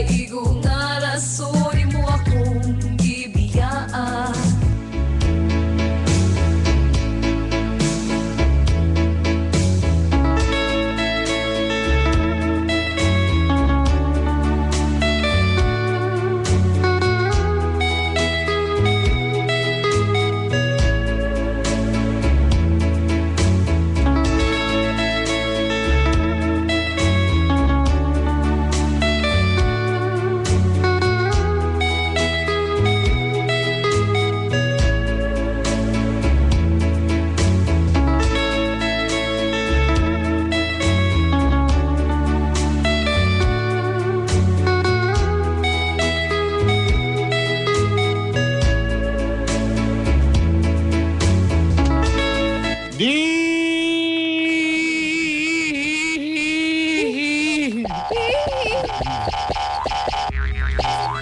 kay igo nga rason mo akong gibiyaan.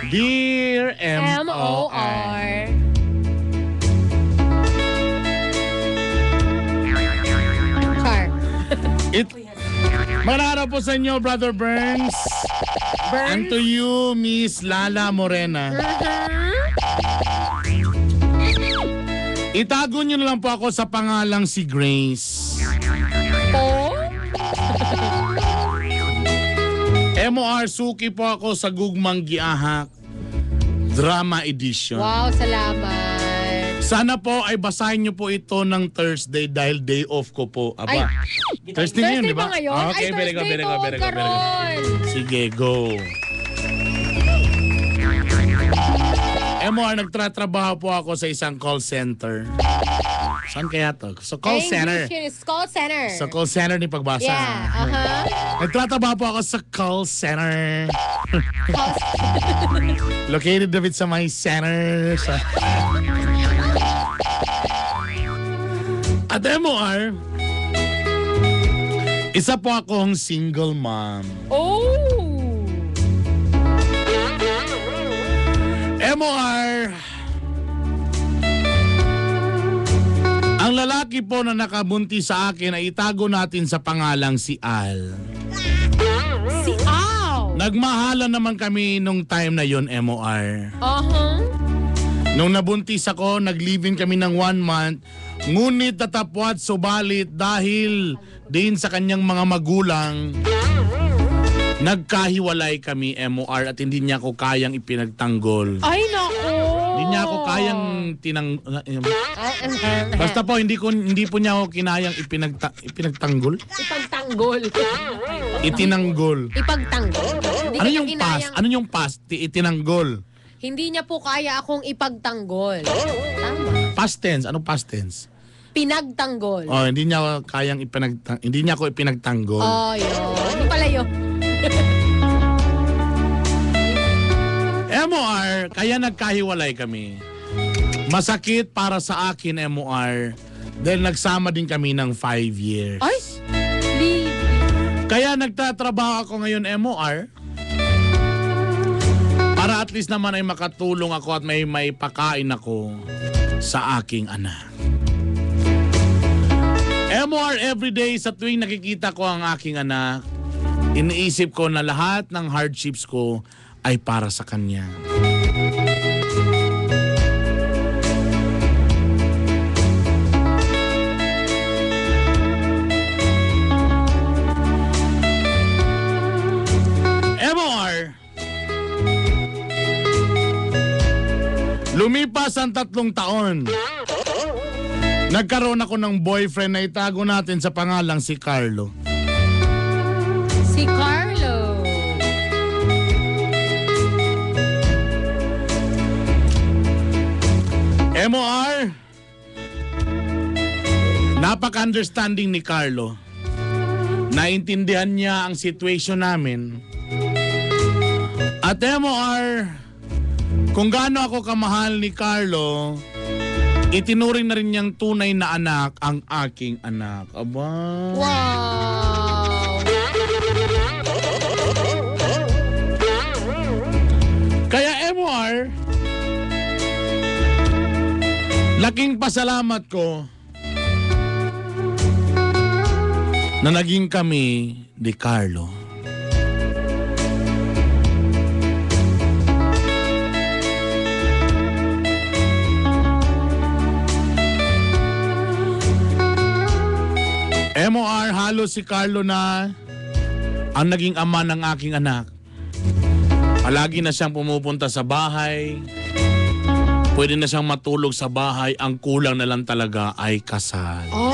Dear M.O.R. Char. Magandang araw po sa inyo, Brother Burns. And to you, Miss Lala Morena. Itago niyo na lang po ako sa pangalang si Grace. Po? M.O.R. Suki po ako sa Gugmang Giahak Drama Edition. Wow, salamat. Sana po ay basahin niyo po ito ng Thursday dahil day off ko po. Aba. Ay, Thursday ngayon, di ba? ba ngayon? Okay, Ay, very good, very good, very good, very good. Carol. Sige, go. M.O.R. nagtratrabaho po ako sa isang call center. Saan kaya to? So, call center. English is call center. Sa call center ni pagbasa. Yeah, Nagtratrabaho po ako sa call center. Located David sa may center. At M.O.R. Isa po akong single mom. Oh! M.O.R. Ang lalaki po na nakabunti sa akin ay itago natin sa pangalang si Al. Si Al! Nagmahalan naman kami nung time na yon, M.O.R. Nung nabuntis ako, nag-live-in kami ng 1 month. Ngunit tatapwat subalit dahil din sa kanyang mga magulang, nagkahiwalay kami, M.O.R. at hindi niya ako kayang ipinagtanggol. Ay, naku! Hindi niya ako kayang basta po hindi po niya ako kinayang ipinagtanggol. Ipagtanggol. Itinanggol. Ipagtanggol. Hindi Ano kanya yung past? kinayang- Ano yung past? Itinanggol. Hindi niya po kaya akong ipagtanggol. Tama. Past tense. Ano past tense? Pinagtanggol. Oh, hindi niya ako kayang hindi niya ako ipinagtanggol. Oh, yun. Ano pala yun? M.O.R. Kaya nagkahiwalay kami. Masakit para sa akin, M.O.R. Dahil nagsama din kami ng 5 years. Ay! Leave. Kaya nagtatrabaho ako ngayon, M.O.R. Para at least naman ay makatulong ako at may pakain ako sa aking anak. M.O.R. everyday sa tuwing nakikita ko ang aking anak, iniisip ko na lahat ng hardships ko ay para sa kanya. M.O.R. Lumipas ang 3 taon. Nagkaroon ako ng boyfriend na itago natin sa pangalang si Carlo. Si Carlo. M.O.R. Napaka-understanding ni Carlo. Naintindihan niya ang situation namin. At M.O.R. kung gaano ako kamahal ni Carlo, itinuring na rin niyang tunay na anak ang aking anak. Aba. Wow! Kaya M.O.R. laking pasalamat ko na naging kami ni Carlo. MOR, halos si Carlo na ang naging ama ng aking anak. Palagi na siyang pumupunta sa bahay. Pwede na siyang matulog sa bahay. Ang kulang na lang talaga ay kasal. Oh!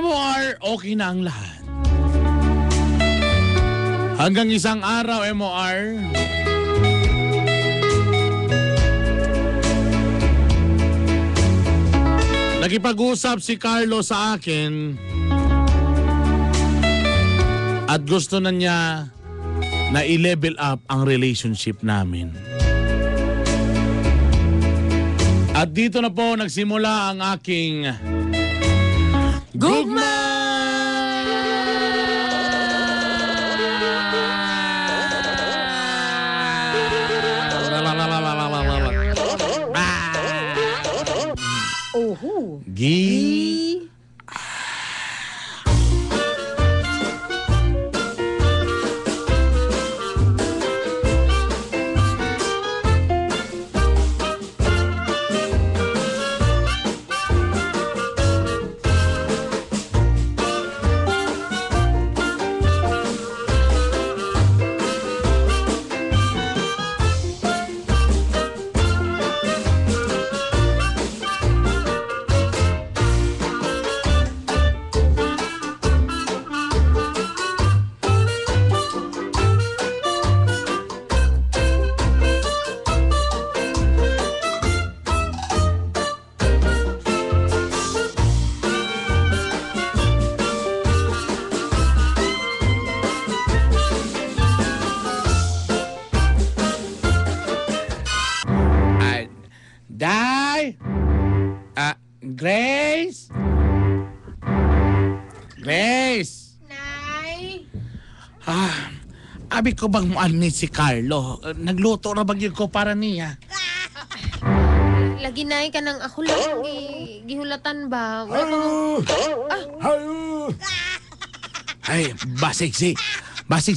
MOR, okay na ang lahat. Hanggang isang araw, MOR, nakipag-usap si Carlo sa akin at gusto na niya na i-level up ang relationship namin. At dito na po nagsimula ang aking Gugma! Oho! Gi... Grace? Grace? Nay! Abi ko bang ni si Carlo? Nagluto na bagyo ko para niya. Lagi nay ka nang ako lang gihulatan ba? Wala pa mo... Ay, basig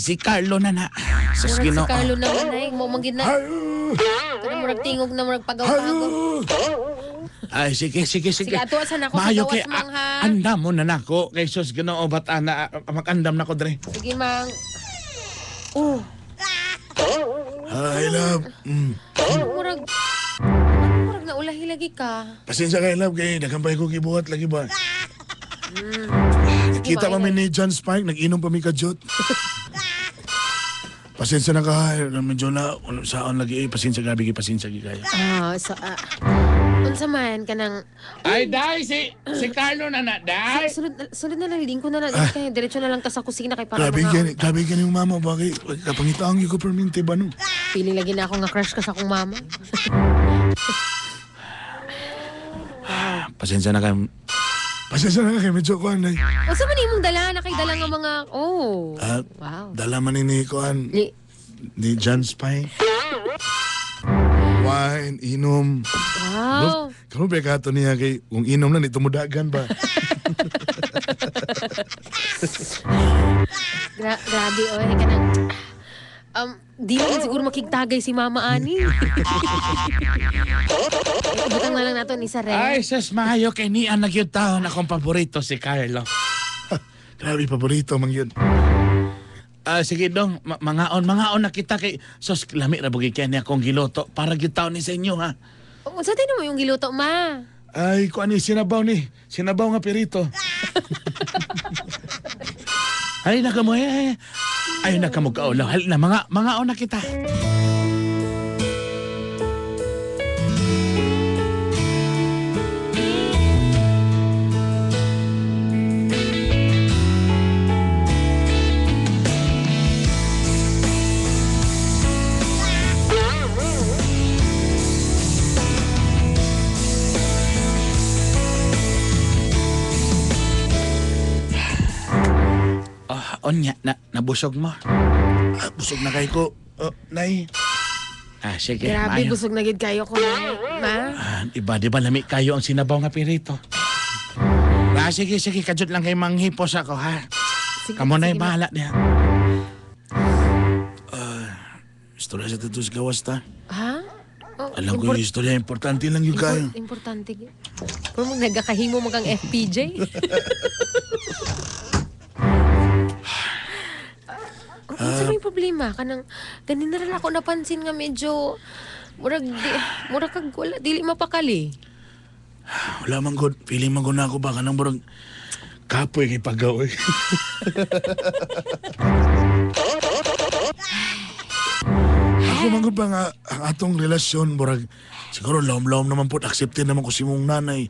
si Carlo na. Sus, Murag si Ginoo. Carlo naman nay. Mamagin na. Kana murag tingog na murag pagaw-pagaw. Ay, sige. Sige, atuasan ako sa Maayo gawas kay mang ha. andam mo na nako. Kay sus, Ginoo, ba't ana, mag-andam na ko, dre. Sige mang... Oh, Hi, love. murag naulahi lagi ka. Pasensya kay love kay nakampay ko kibuhat lagi ba? Kita Sige, kami ni John Spike, nag-inom pa mi kadyot. Pasensya na ka, medyo na saan lagi pasensya gabi kayo. Unsa man kanang Ay, dai, si Carlo na, dai. sulod na lang lingko na kay diretso na lang ta sa kusina kay para Grabe yan yung mama, bakit? Kapangitaang yung ko perminti ba no? Feeling lagi na ako nga crush ka sa akong mama. Pasensya na kayo. Pasensya na ka, medyo kuhan na. Unsa man imong dala na kay dala nga mga wow. Dala man ni kuhan ni John Spike. Wine, inom. Wow. Kamu bekato niya kay kung inom na nito mudagan ba? Grabe oy kanang di mo siguro makigtagay si Mama Ani. Ibutang na lang nato ni Sare. Ay, sus, maayo kay ni ang nagyud taon akong paborito si Carlo. Grabe, paborito mang yun. Sige dong, mangaon na kita kay sus, lami ra bugi kay ni akong giloto para gyud taon ni sa inyo ha. Unsa tayo mo yung giluto ma? Ay, kuan ni sinabaw nga perito. Ay, nakamo ay, nakamo kaulaw. Hal na, mangaon na kita. Onya, nabusog mo. Busog na kay ko. Nay. Sige, Grabe maayo. busog na gid kayo ko ma. Iba, di ba lami kayo ang sinabaw nga pirito? Sige, kadyot lang kay manghipos ako, ha? Sige, Kamo na sige, yung bahala niya. Istorya sa tatus gawas ta. Ha? Oh, Alam ko yung istorya, importante lang yung kayo. Importante. Pero mo nagakahimo mo kang FPJ. Ano may problema? Kanang, ganun na rin ako napansin nga medyo, murag kag wala, dili mapakali. Wala man good. Feeling man good na ako baka nang burang kapoy kay pagaw eh. Ako man good ba nga ang atong relasyon burag siguro laom-laom naman po accepted naman ko si mong nanay.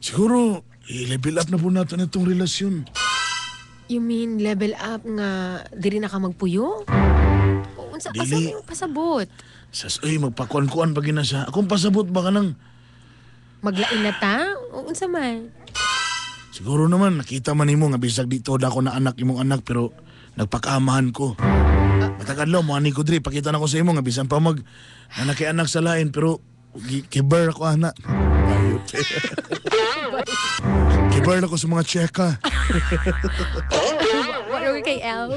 Siguro i-level up na po natin itong relasyon. You mean level up nga diri na ka magpuyo? O unsa Dili. yung pasabot? Sas, ay, magpakuan-kuan pa gina siya. Akong pasabot baka nang Maglain na ta? O unsa man? siguro naman nakita man nimo nga bisag dito da ako na anak imong anak pero nagpakaamahan ko. Matagal lo mo ani ko diri pakita na ko sa imo nga bisan pa mag anak kay anak sa lain pero kibar ako ana. Kibar ako sa mga tseka. What are we kay L?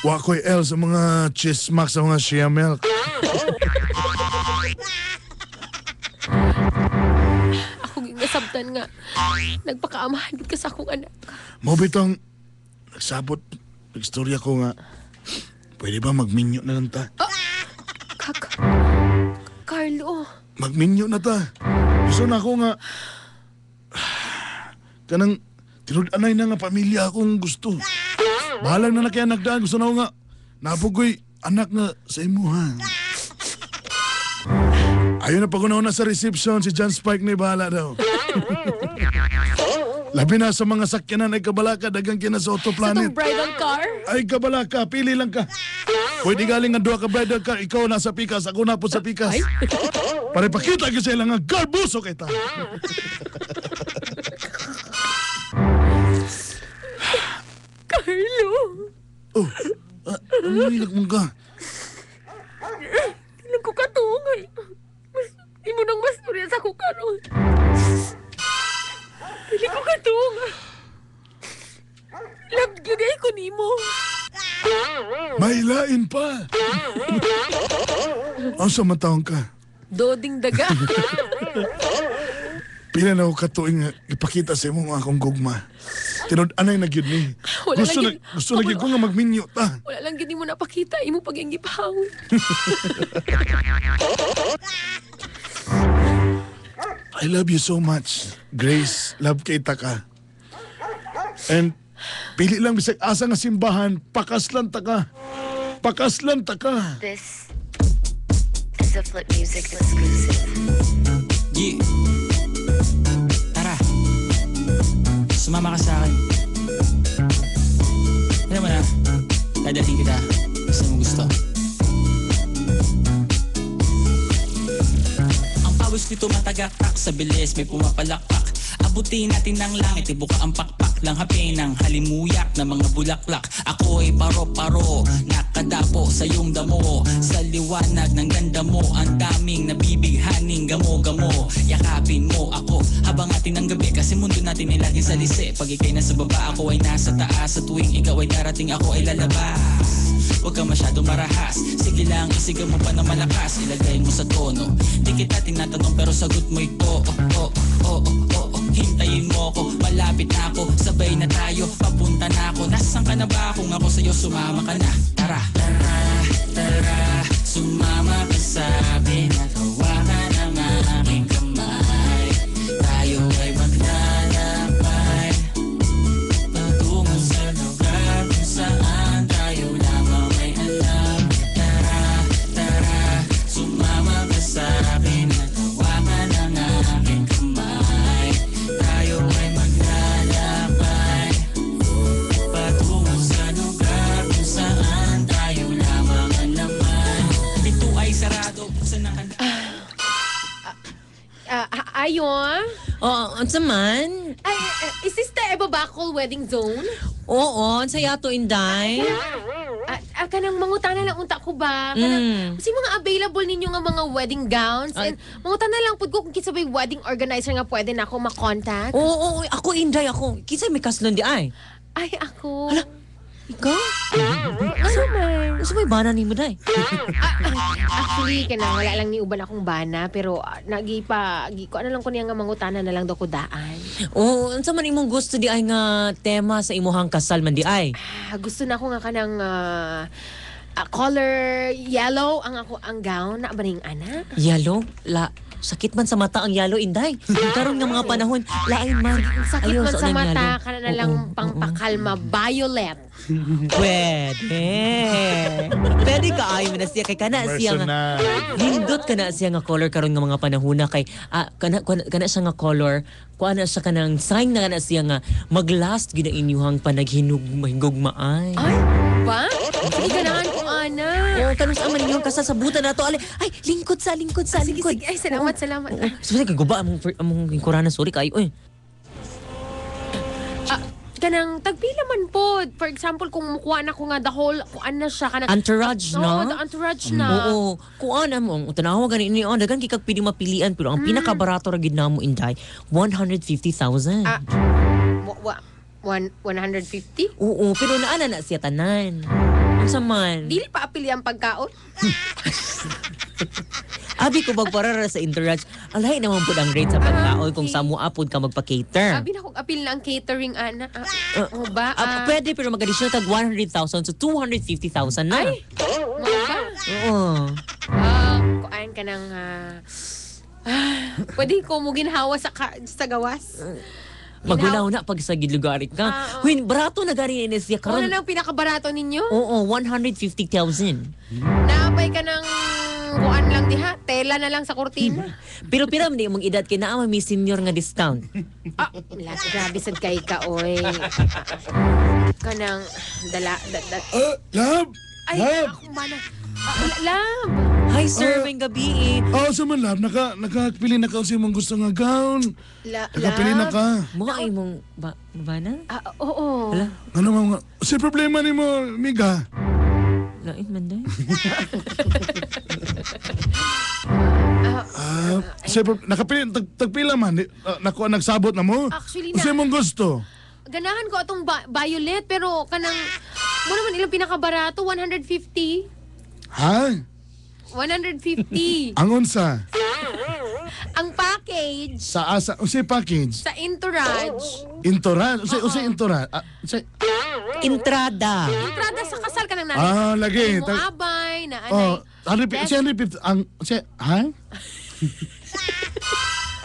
Wa ko'y L sa mga chismak sa mga shea milk. Ako ginasabtan nga. Nagpakaamahan gid ka sa akong anak. Mo bitong nagsabot istorya ko nga pwede ba magminyo na lang ta? Carlo. Magminyo na ta. Gusto na ako nga kanang tinud-anay na nga pamilya akong gusto. Bahalang na kaya nagdaan. Gusto na ako nga napugoy anak na sa imuhan. Ayun na pag-unaw na sa reception si John Spike na bahala daw. Labi na sa mga sakyanan ay kabalaka dagang kina sa Sa autoplanet. tong bridal car? Ay kabalaka, pili lang ka. Pwede galing nga duha ka bridal car, ikaw na sa pikas, ako na po sa pikas. Para ipakita ko sa ilang nga garbuso kay ta. Carlo. Oh, umilag mong ka. Ilang ko katungay. Di mo nang masturya sa ko karon. Dili ko katungay. Lagyagay ko nimo. May lain pa. Ang samataon ka. Doding daga. Pila na ako katuing nga ipakita sa imo nga akong gugma. Tinud-anay na gyud ni. Wala Gusto lang na gusto lagi ko nga magminyo ta. Wala lang gini mo napakita. Imo pag yung gipahaw. I love you so much. Grace, love kita ka. And pili lang bisag asa nga simbahan, pakaslan ta ka. Pakaslan ta ka. This is a Flip Music exclusive. Yeah. Tara. Sumama ka sa akin. Alam mo na, dadating kita. Gusto mo gusto. Ang pawis nito matagaktak sa bilis, may pumapalakpak. Abutin natin ng langit, ibuka ang pakpak lang hapin ng halimuyak na mga bulaklak. Ako ay paro-paro, nakadapo sa iyong damo. Sa liwanag ng ganda mo, ang daming nabibighaning gamo-gamo. Yakapin mo ako habang atin ng gabi, kasi mundo natin ay laging salisi. Pag ikay nasa baba, ako ay nasa taas. Sa tuwing ikaw ay darating, ako ay lalabas. Huwag ka masyadong marahas, sige lang, isigaw mo pa na malakas. Ilagay mo sa tono, di kita tinatanong pero sagot mo ito. Hintayin mo ako, malapit na ako, sabay na tayo, papunta na ako. Nasaan ka na ba? Kung ako sa'yo, sumama ka na. Tara, tara, tara, sumama ka sa'kin at hawakan ang aking kamay. Tayo ay maglalakbay patungo sa lugar kung saan tayo lamang ay alam. Tara, tara, sumama ka sa'kin at hawakan ang aking kamay. Tayo ay maglalakbay patungo sa lugar kung saan tayo lamang ang laman. Ito ay sarado, buksan ang handa. Ayon? Oo, unsa man? Ay, is this the Eva Bacol wedding zone? Oo, unsa yato inday? Kanang mangutana lang unta ko ba? Kanang, kasi mga available ninyo nga mga wedding gowns. And mangutana lang pud ko kung kinsa bay wedding organizer nga pwede na ako makontak. Oo, ako inday ako. Kinsa may kaslon di ay? Ay, ako. Ikaw? Ano man? Gusto mo ibana ni mo, day? Actually, kanang wala lang ni uban akong bana, pero ko ano lang ko niya nga mangutana na lang daw ko daan. Oo, unsa man imong gusto di ay nga tema sa imuhang kasal man di ay? Gusto na ko nga kanang color yellow ang gown na ba ning ana? Yellow? Sakit man sa mata ang yellow, Inday. Karon nga mga panahon, lain man. Sakit Ayaw man sa unang mata, yellow. kana na lang pangpakalma, violet. Pwede. Pwede ka ay na siya kay kana siya nga. Lindot kana siya nga color karon nga mga panahon na kay kana siya nga color kuana siya kanang sign na kana siya nga maglast gid ang inyuhang mahigugmaan. Ay, ba? Sige ganahan ko ana. Oh, kanus aman inyong kasal sa buta nato ali. Ay, lingkod sa Sige, lingkod. sige. Ay, salamat. Sige kay guba among kurana sorry kay oy. Kanang tagpila man po. For example, kung mukuha na ko nga the whole, kuan na siya. Kanang, Entourage, Oo, no? the entourage na. Oo. Kuan mo, tanawa gani ni on dagan kay kag pili mapilian pero ang pinakabarato ra gid namo Inday 150,000. 150? Oo, pero naana na siya tanan. Unsa man? Dili pa apili ang pagkaon? Abi ko magparara sa Entourage. Alay naman po ang rate sa pagkaon kung okay. sa mo apod ka magpa-cater. Sabi na kong apil na ang catering, ana. O ba? Pwede pero mag-additional tag 100,000 to 250,000 na. Ay! Mga ba? Oo. Kuan ka ng... pwede ko mo ginhawa sa gawas? Magulaw na pag sa gilugari ka. Huy, barato na gari ni siya Ano karon. na ang pinakabarato ninyo? Oo, 150,000. Naabay ka ng kuan lang diha, tela na lang sa kortina. Pero piram di mong edad kay naa may senior nga discount. Grabe sad kay ka, oy. Kanang Love! Ay, Love! ako ba na? Love! Hi sir, may gabi. Sa man, love. Nakapili na ka sa imong gusto nga gown. Nakapili na ka. Mga ay mong ba na? Oo. Wala. Ano mga... Si problema ni mo, Miga. Lain man day. Nakapili, tagpila man. Nagsabot na mo. Actually Sa na. imong gusto. Ganahan ko atong violet, pero kanang... Mo naman ilang pinakabarato, 150. Ha? 150. Ang unsa? Ang package Sa asa? Unsay package? sa Entourage. Intoran? Unsay intoran? Entrada. Entrada sa kasal ka ng nanay. Lagi. Mo abay, na Oh, anay.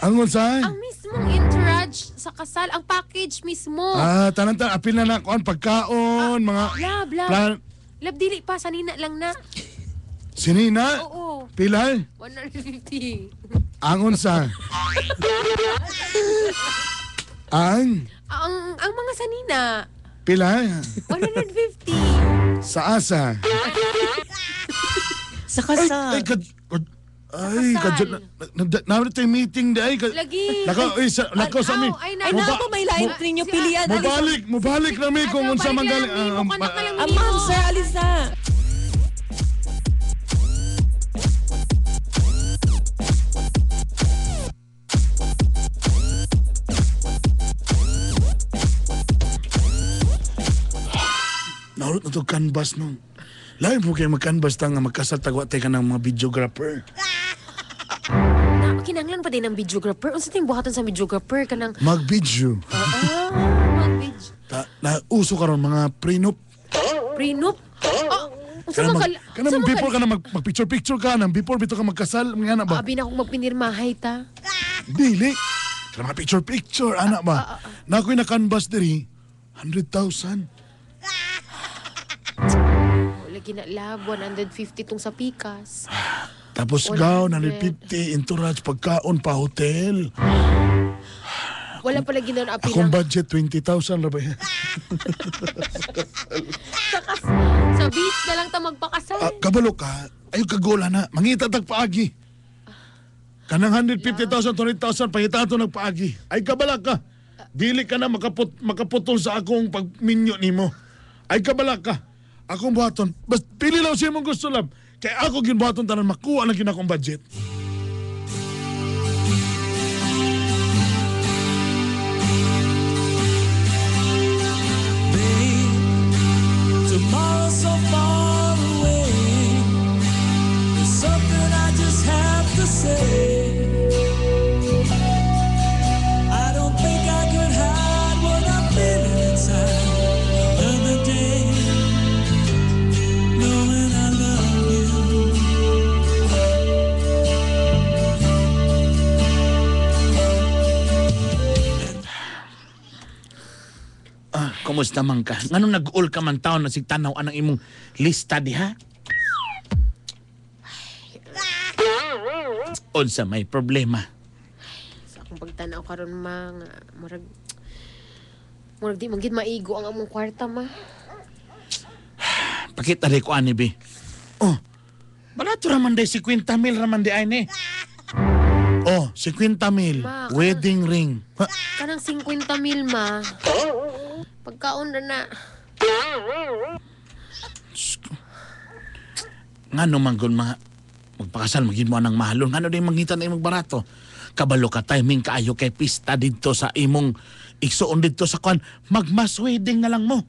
Ang unsa? Ang mismong Entourage sa kasal, ang package mismo. Tanan apil na na kuan pagkaon, mga Love. plan. Love, dili pa, sanina lang na. Sinina? Oo. Pila? 150. Ang unsa? Ang Ang mga sanina, pila? 150. Sa asa? Sa kasal. Kadyo na tayo meeting day. Lagi. Lako sa mi. Ay, Ay na po may lain ninyo pilian. Mubalik na mi kung unsa man galing. Ma'am sir, alisa. Naulot na to canvas nung. Lain po kayo mag-canvas ta nga magkasal tagwa tayo ka ng mga videographer. Kinanglan pa din ng videographer. Unsa tayong buhatan sa videographer ka ng... Mag-video. Mag-video. Uso karon mga prenup. Prenup? Unsa man Kanang before ka na mag-picture-picture ka nang before bito ka magkasal, mga anak ba? Abi na akong magpinirmahay ta. Dili. Kanang mga picture-picture, anak ba? Na ako'y na-canvas diri, 100,000. Lagi na lab, 150 tong sa Pikas. Tapos 100. gown, 150, entourage, pagkaon pa, hotel. Wala pala ginaon api Akong ng... budget, 20,000 na ba yan? Sa beach na lang ta magpakasal. Kabalo ka, ayaw kagola na. Mangita tagpaagi. Kanang 150,000, 200,000, pangita ito nagpaagi. Ay kabala ka. Dili ka na makaputol sa akong pagminyo nimo. Ay kabala ka. Akong buhaton. Basta pili lang siya mong gusto lang. Kaya ako ginbuhaton tanan makuha na ginakong budget. Kumusta man ka? Nganong nag-ul ka man taon na sigtanaw anang imong lista diha? Unsa may problema? Sa akong pagtanaw karon mga murag di man gid maigo ang among kwarta ma. Pakita rin ko ani be. Oh, barato raman day 50,000 raman di ay ni. Oh, 50,000. Ma, Wedding ring. Ha? Kanang 50,000 ma. Pagkaon na. Ngano man gun mga magpakasal magin mo anang mahalon. Ngano din mangita na imong barato. Kabalo ka timing kaayo kay pista didto sa imong igsuon didto sa kwan. Magmas wedding na lang mo.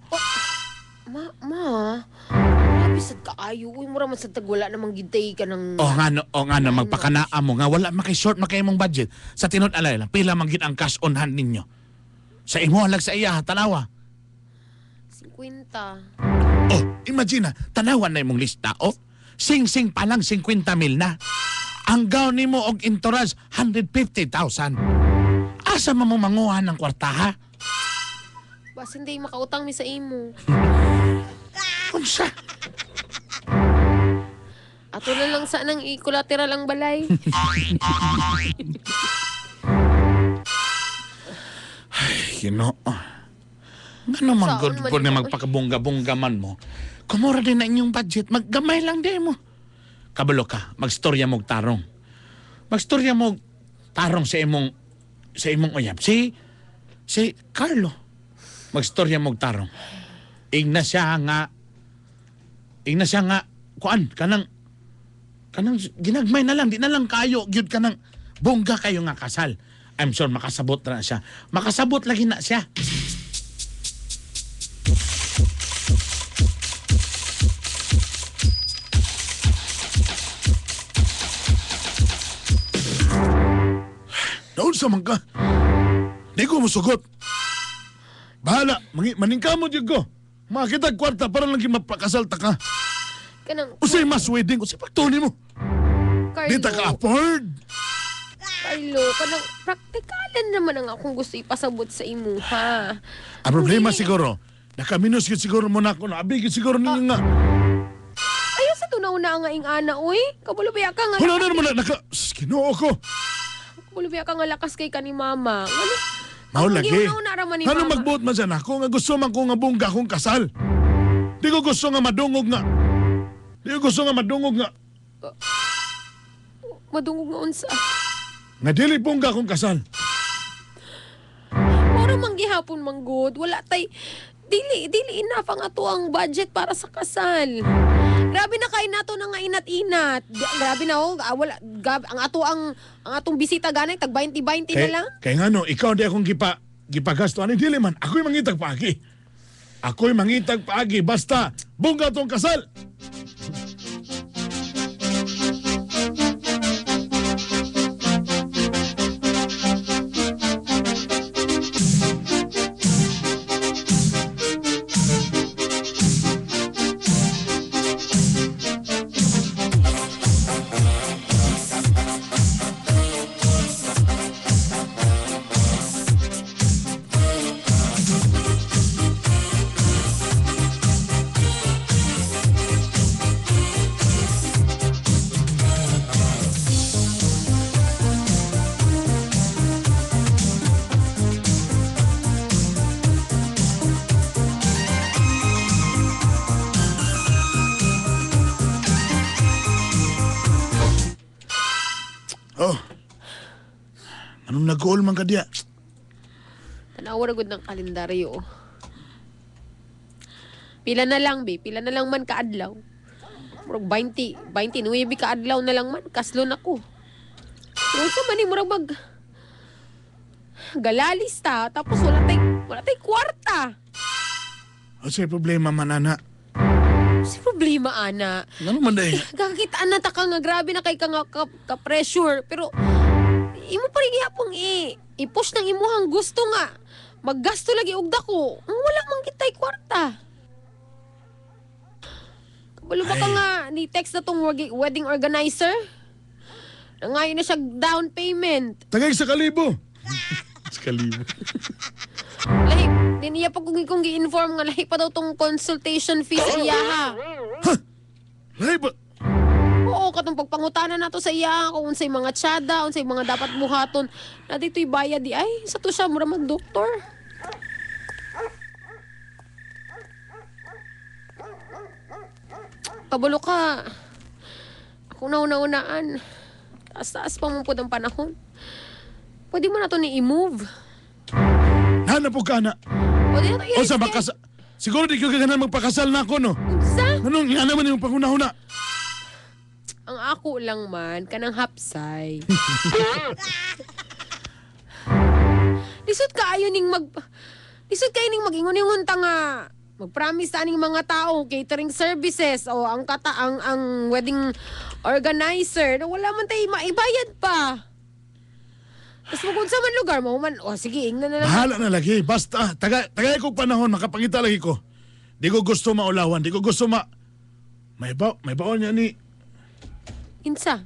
Ma. Grabe sad kaayo. Uy, mura man sad tagwala namang gintay ka ng... O ngano magpakanaa mo nga wala makay-short makay imong budget. Sa tinod alay lang pila man gid ang cash on hand ninyo. Sa imo halag sa iya tanawa. 50. Oh, imagine tanawan na imong lista oh. Sing-sing pa lang 50,000 na. Ang gaw nimo og entourage 150,000. Asa man mo manguha ng kwarta ha? Bas hindi makautang mi sa imo. Unsa? Ato na lang sa nang i-collateral ang balay. Ginoo. Nga naman Saan good man po na ikaw? magpakabungga-bungga man mo. Kumura din na inyong budget. Maggamay lang din mo. Kabalo ka. Magstorya mong tarong. Magstorya mong tarong sa imong uyab. Si Carlo. Magstorya mong tarong. Igna siya nga kuan kanang ginagmay na lang di na lang kayo gyud kanang bongga kayo nga kasal. I'm sure makasabot na siya. Makasabot lagi na siya. Naon sa man ka? Di ko musugot. Bahala, maningkamot yun ko. Makakita kwarta para lang mapakasal ta ka. Kanang Usay mas wedding, usay pagtuni mo. Carlo. Di ta ka afford. Carlo, kanang praktikalan naman ang akong gusto ipasabot sa imo ha. Ang problema Hindi. siguro, nakaminos yun siguro mo na ako. Naabig yun siguro ninyo nga. Ayaw sa tunaw na nga ing ana uy. Kabulubaya ka nga. Wala na naman na Ginoo ko. Kabulubaya ka nga lakas kay kani mama. Ano? Mao lagi. Giunaw na raman ni Ano mama. magbuot man sana ako nga gusto man ko nga bungga akong kasal. Di ko gusto nga madungog nga. Madungog nga unsa. Nga dili bungga akong kasal. Mura manggihapon manggod. Wala tay dili enough ang ato ang budget para sa kasal. Grabe na kay nato na nga inat-inat. Grabe na wala ang atong bisita ganay tag 20-20 na lang. Kay nga no, ikaw di akong gipagasto. Ano dili man, ako'y mangitag paagi. Basta bungga tong kasal. Oh. Anong nag-goal man ka diya? Tanawa ra gud ng kalendaryo. Pila na lang man kaadlaw. Murag 29 kaadlaw na lang man kaslo na ko. Pero sa man murag galalis ta tapos wala tay kwarta. Sa problema man ana. Si problema ana. Ano man day? Kakitaan na ta ka nga grabe na kay ka nga ka-pressure pero imo pa rin gihapon i-push ng imuhang gusto nga maggasto lagi og dako. Ang wala man kitay kwarta. Kabalo ba ka nga ni text na tong wedding organizer? Nangayon na siya down payment. Tagay sa kalibo. Sa kalibo. Lahi, di Ngayon iya pag kung gi-inform nga lahi pa daw tong consultation fee sa iya ha. Lahi ba? Oo, katong pagpangutana nato sa iya kung unsay mga tsada, unsay mga dapat buhaton. Na dito'y bayad di ay sa to siya mura mag-doktor. Kabalo ka. Ako nauna-unaan. Taas-taas pa mo po ng panahon. Pwede mo na to ni i-move. Hanap po ka na. O di na to O sa i-risk. makasal. Siguro di ko gaganan magpakasal na ako, no? Unsa? Anong nga naman yung panghuna-huna? Ang ako lang man, kanang hapsay. Lisod kaayo ning Lisod kayo ning mag-ingon-ingon ta nga. Mag-promise ta ning mga tao, catering services, o ang wedding organizer, na wala man tayo maibayad pa. Tapos magunsa man lugar mo, man, sige, ingnan na lang. Bahala na lagi. Basta, tagay ko panahon, makapangita lagi ko. Di ko gusto maulawan. Di ko gusto may baon niya ni... Kinsa?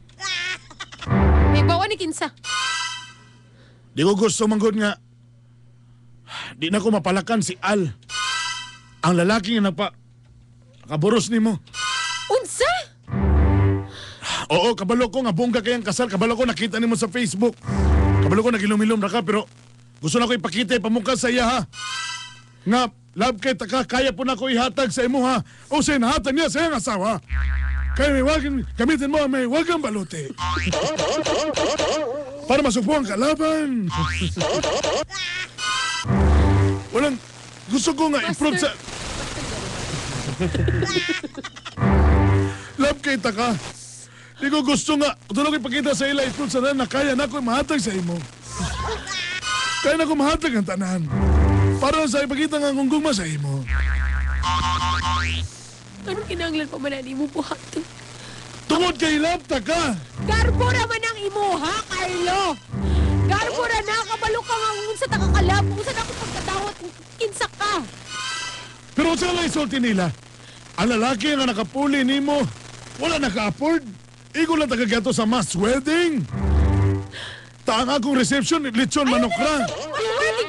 May bawa ni Kinsa. Di ko gusto manggod nga. Di na ko mapalakan si Al. Ang lalaki nga nakaburos ni mo. Unsa? Oo, kabalo ko nga bongga kayang kasal. Kabalo ko nakita ni mo sa Facebook. Kabalo ko nagilom-ilom na ka, pero gusto na ko ipakita, ipamukha sa iya ha. Nga, love kay taka, kaya po na ko ihatag sa imo ha. O siya nahatag niya sa iyang asawa. Kaya may wagang, gamitin mo may wagang balute. Para masugpo ang kalaban. Walang, gusto ko nga improve sa... Love kay taka. Di ko gusto nga, tulog ipakita sa ila improve sa na kaya na ko mahatag sa imo. Kaya na ko mahatag ang tanan. Para sa ipakita nga kung guma sa imo. Anong kinanglan pa man mo buhaton? Tungod kay love taka. Garbo naman ang imuha, Carlo! Garbo na kabalo ka nga kung sa takakalab, kung saan ako pagkadawat, kinsa ka! Pero sa lang isulti nila, ang lalaki nga nakapuli nimo, wala naka-afford. Ikaw lang tagagato sa mass wedding. Taang akong reception, lechon manokra.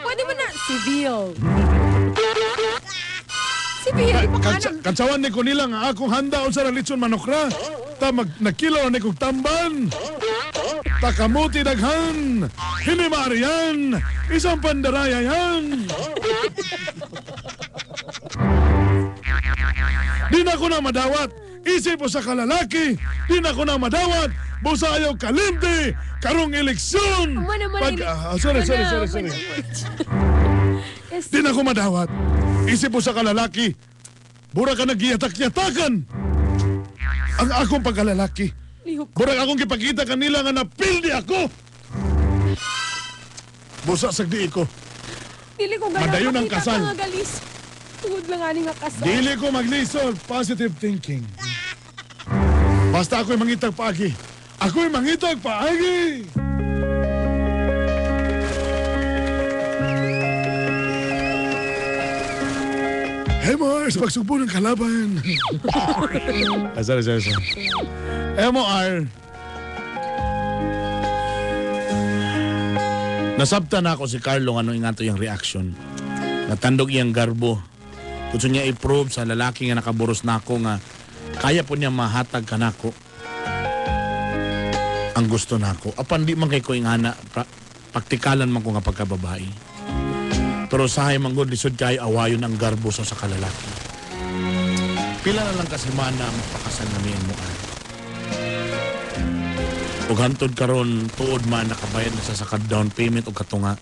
Pwede mo na. Civil. Civil, di pa ka Kansawan ni ko nila nga akong handa o sa lechon manokra. Ta nagkilaw na kong tamban. Ta kamuti daghan. Hinimari yan. Isang pandaraya yan. Di na ko na madawat. Isip po sa kalalaki, di na ko na madawat. Busa ayaw kalimti, karong eleksyon. Sorry. Di na ko madawat. Isip po sa kalalaki, bura ka nagiyatak-yatakan. Ang akong pagkalalaki. Bura akong kipakita kanila nga napildi ako. Busa sagdi ko. Dili ko gano'n Madayon ang makita kasal. ka nga galis. Tungod lang ani nga kasal. Dili ko maglisod, positive thinking. Basta ako'y mangitag paagi. Ako'y mangitag paagi! Hey Mars, pagsugpo ng kalaban. sorry. MOR. Nasabta na ako si Carlo ano ingato yung reaction. Natandog iyang garbo. Gusto niya i-prove sa lalaki nga nakaburos na ako nga kaya po niya mahatag ka nako. Ang gusto nako. Apan di man kay ko ingana praktikalan man ko nga pagkababae. Pero sahay manggod lisod kay awayon ang garbo sa kalalaki. Pila na lang kasi mana ang pakasal na miyan mo ay. Ug hantod karon tuod man nakabayad na sa down payment o katunga.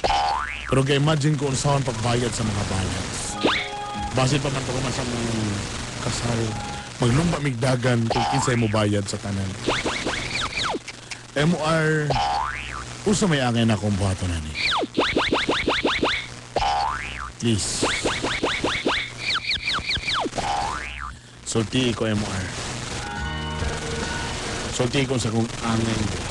Pero imagine ko unsaon pagbayad sa mga balance. Base pa man to man sa kasal. Maglumba migdagan kung kinsay mo bayad sa tanan. MOR, usa may angay na akong buhaton na ni. Please. Sulti ko MOR. Sulti ko sa kong angay.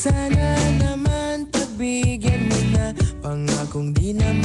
Sana naman pagbigyan mo na, pangakong di na